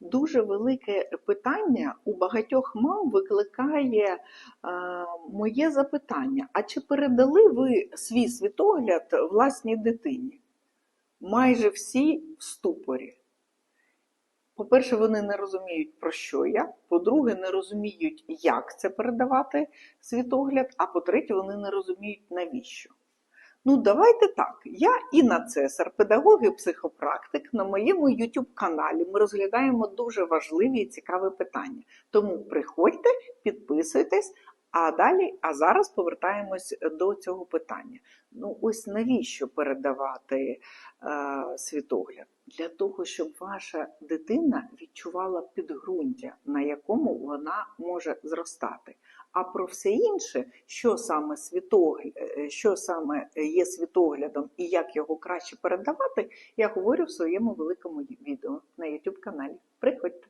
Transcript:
Дуже велике питання у багатьох мам викликає моє запитання: а чи передали ви свій світогляд власній дитині? Майже всі в ступорі. По-перше, вони не розуміють, про що я. По-друге, не розуміють, як це передавати світогляд. А по-третє, вони не розуміють, навіщо. Ну, давайте так. Я Інна Цесар, педагог і психопрактик. На моєму YouTube-каналі ми розглядаємо дуже важливі і цікаві питання. Тому приходьте, підписуйтесь, а зараз повертаємось до цього питання. Ну, ось навіщо передавати світогляд? Для того, щоб ваша дитина відчувала підґрунтя, на якому вона може зростати. А про все інше, що саме є світоглядом і як його краще передавати, я говорю в своєму великому відео на YouTube каналі. Приходьте!